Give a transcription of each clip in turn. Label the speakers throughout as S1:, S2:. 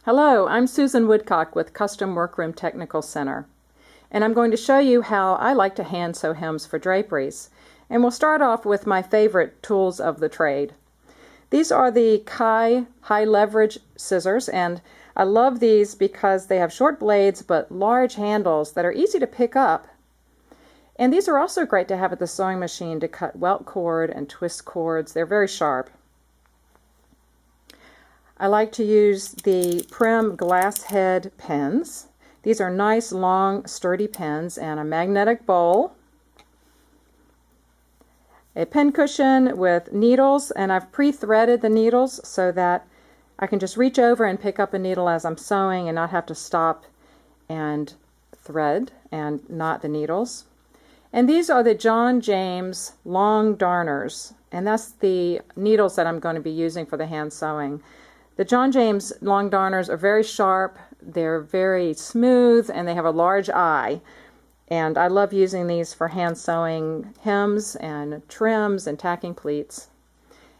S1: Hello, I'm Susan Woodcock with Custom Workroom Technical Center, and I'm going to show you how I like to hand sew hems for draperies. And we'll start off with my favorite tools of the trade. These are the Kai high leverage scissors, and I love these because they have short blades but large handles that are easy to pick up. And these are also great to have at the sewing machine to cut welt cord and twist cords. They're very sharp. I like to use the Prim glass head pens. These are nice, long, sturdy pens, and a magnetic bowl, a pin cushion with needles, and I've pre-threaded the needles so that I can just reach over and pick up a needle as I'm sewing and not have to stop and thread and knot the needles. And these are the John James long darners, and that's the needles that I'm going to be using for the hand sewing. The John James long darners are very sharp, they're very smooth, and they have a large eye. And I love using these for hand sewing hems and trims and tacking pleats.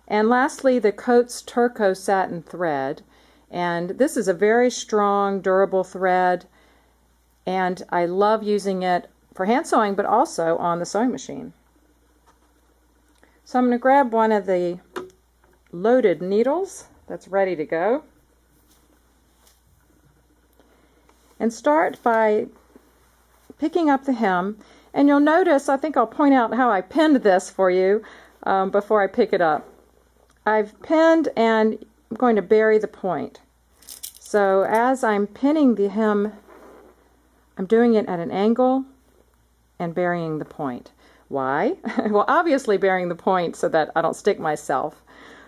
S1: And lastly, the Coats Turco satin thread. And this is a very strong, durable thread, and I love using it for hand sewing, but also on the sewing machine. So I'm going to grab one of the loaded needles that's ready to go, and start by picking up the hem. And you'll notice, I think I'll point out how I pinned this for you before I pick it up. I've pinned and I'm going to bury the point. So as I'm pinning the hem, I'm doing it at an angle and burying the point. Why? Well, obviously burying the point so that I don't stick myself.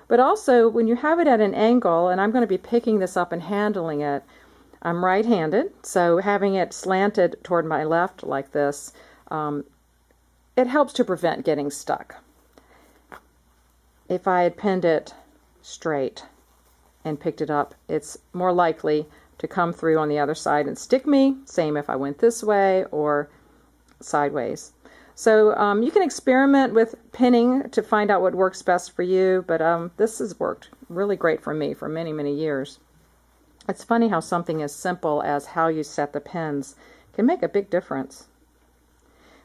S1: But also, when you have it at an angle, and I'm going to be picking this up and handling it, I'm right-handed, so having it slanted toward my left like this, it helps to prevent getting stuck. If I had pinned it straight and picked it up, it's more likely to come through on the other side and stick me. Same if I went this way or sideways. So you can experiment with pinning to find out what works best for you, but this has worked really great for me for many, many years. It's funny how something as simple as how you set the pins can make a big difference.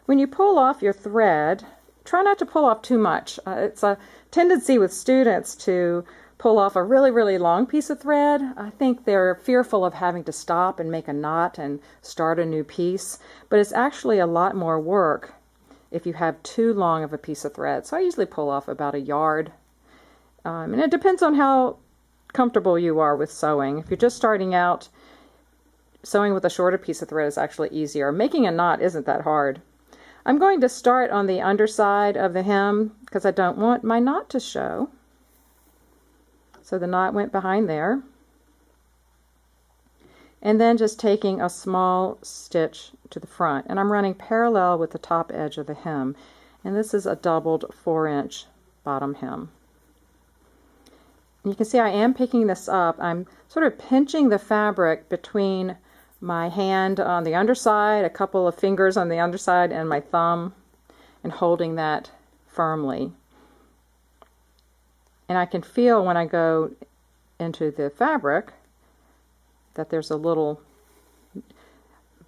S1: When you pull off your thread, try not to pull off too much. It's a tendency with students to pull off a really, really long piece of thread. I think they're fearful of having to stop and make a knot and start a new piece, but it's actually a lot more work if you have too long of a piece of thread. So I usually pull off about a yard. And it depends on how comfortable you are with sewing. If you're just starting out, sewing with a shorter piece of thread is actually easier. Making a knot isn't that hard. I'm going to start on the underside of the hem because I don't want my knot to show. So the knot went behind there. And then just taking a small stitch to the front, and I'm running parallel with the top edge of the hem, and this is a doubled 4-inch bottom hem. And you can see I am picking this up. I'm sort of pinching the fabric between my hand on the underside, a couple of fingers on the underside, and my thumb, and holding that firmly. And I can feel when I go into the fabric that there's a little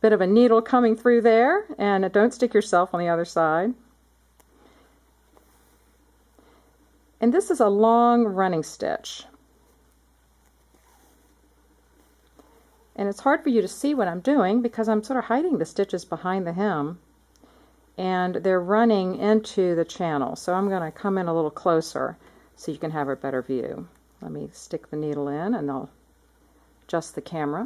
S1: bit of a needle coming through there, and don't stick yourself on the other side. And this is a long running stitch. And it's hard for you to see what I'm doing because I'm sort of hiding the stitches behind the hem, and they're running into the channel. So I'm going to come in a little closer so you can have a better view. Let me stick the needle in and I'll adjust the camera.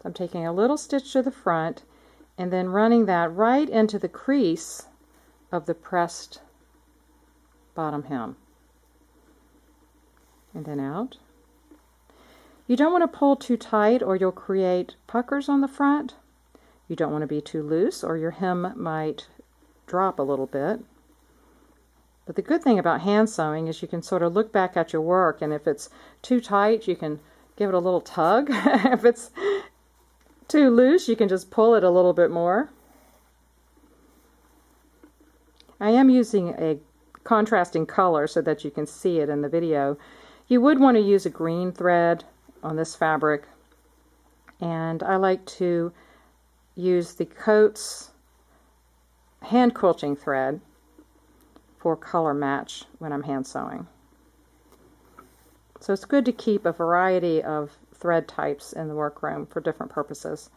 S1: I'm taking a little stitch to the front and then running that right into the crease of the pressed bottom hem. And then out. You don't want to pull too tight or you'll create puckers on the front. You don't want to be too loose or your hem might drop a little bit. But the good thing about hand sewing is you can sort of look back at your work, and if it's too tight, you can give it a little tug. If it's too loose, you can just pull it a little bit more. I am using a contrasting color so that you can see it in the video. You would want to use a green thread on this fabric, and I like to use the Coats hand quilting thread for color match when I'm hand sewing. So it's good to keep a variety of thread types in the workroom for different purposes.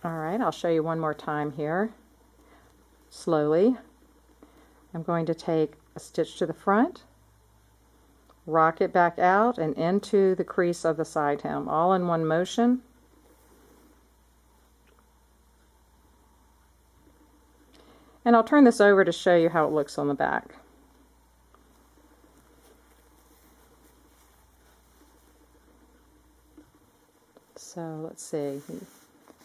S1: Alright, I'll show you one more time here. Slowly. I'm going to take a stitch to the front, rock it back out and into the crease of the side hem, all in one motion. And I'll turn this over to show you how it looks on the back. So let's see.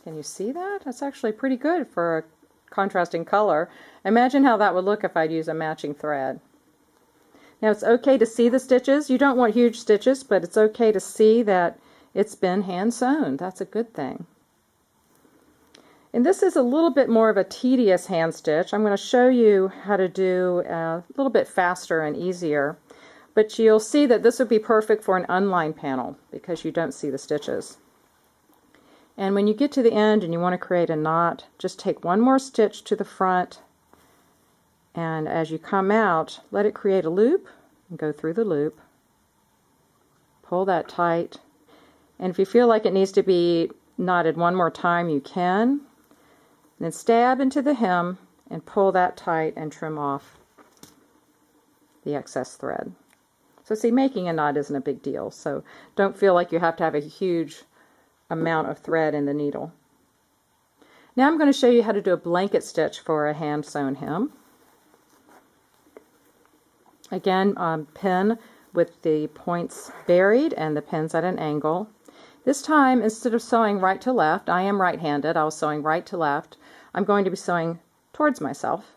S1: Can you see that? That's actually pretty good for a contrasting color. Imagine how that would look if I'd use a matching thread. Now it's okay to see the stitches. You don't want huge stitches, but it's okay to see that it's been hand sewn. That's a good thing. And this is a little bit more of a tedious hand stitch. I'm going to show you how to do a little bit faster and easier. But you'll see that this would be perfect for an unlined panel because you don't see the stitches. And when you get to the end and you want to create a knot, just take one more stitch to the front, and as you come out, let it create a loop and go through the loop. Pull that tight, and if you feel like it needs to be knotted one more time, you can. Then stab into the hem and pull that tight and trim off the excess thread. So see, making a knot isn't a big deal, so don't feel like you have to have a huge amount of thread in the needle. Now I'm going to show you how to do a blanket stitch for a hand sewn hem. Again, pin with the points buried and the pins at an angle. This time, instead of sewing right to left, I am right-handed, I was sewing right to left, I'm going to be sewing towards myself.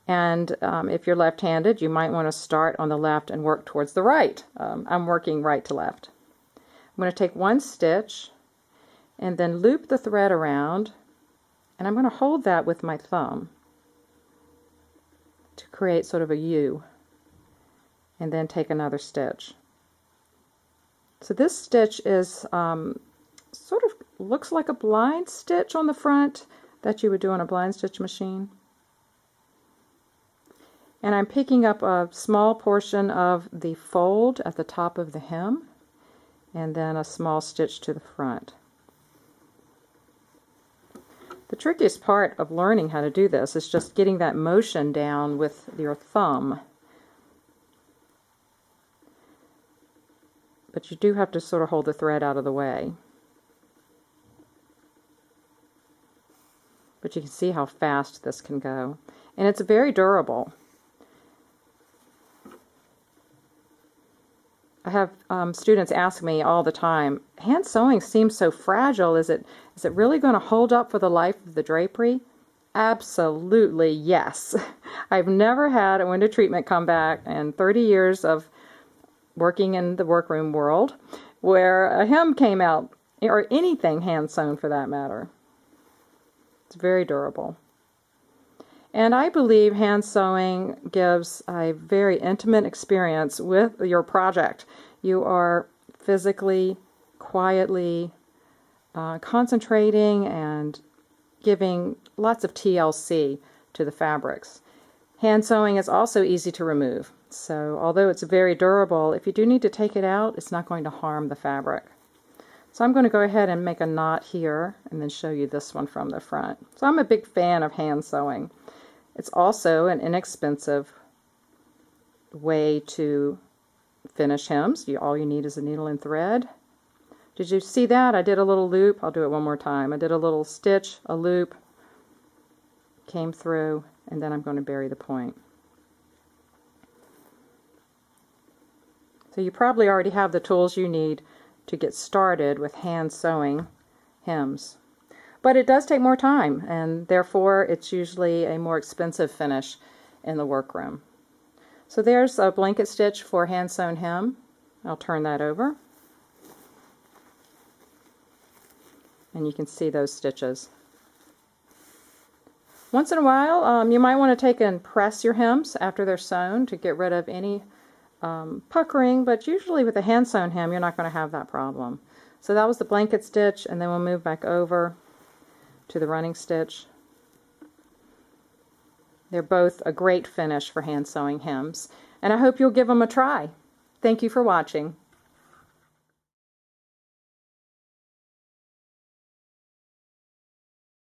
S1: And if you're left-handed, you might want to start on the left and work towards the right. I'm working right to left. I'm going to take one stitch and then loop the thread around, and I'm going to hold that with my thumb to create sort of a U, and then take another stitch. So this stitch is sort of looks like a blind stitch on the front that you would do on a blind stitch machine. And I'm picking up a small portion of the fold at the top of the hem, and then a small stitch to the front. The trickiest part of learning how to do this is just getting that motion down with your thumb. But you do have to sort of hold the thread out of the way. But you can see how fast this can go. And it's very durable. I have students ask me all the time, hand sewing seems so fragile. Is it really going to hold up for the life of the drapery? Absolutely yes. I've never had a window treatment come back in 30 years of working in the workroom world where a hem came out, or anything hand sewn for that matter. It's very durable. And I believe hand sewing gives a very intimate experience with your project. You are physically, quietly concentrating and giving lots of TLC to the fabrics. Hand sewing is also easy to remove. So although it's very durable, if you do need to take it out, it's not going to harm the fabric. So I'm going to go ahead and make a knot here and then show you this one from the front. So I'm a big fan of hand sewing. It's also an inexpensive way to finish hems. All you need is a needle and thread. Did you see that? I did a little loop. I'll do it one more time. I did a little stitch, a loop, came through, and then I'm going to bury the point. So you probably already have the tools you need to get started with hand sewing hems. But it does take more time, and therefore it's usually a more expensive finish in the workroom. So there's a blanket stitch for hand sewn hem. I'll turn that over. And you can see those stitches. Once in a while, you might want to take and press your hems after they're sewn to get rid of any puckering, but usually with a hand sewn hem, you're not going to have that problem. So that was the blanket stitch, and then we'll move back over to the running stitch. They're both a great finish for hand sewing hems, and I hope you'll give them a try. Thank you for watching.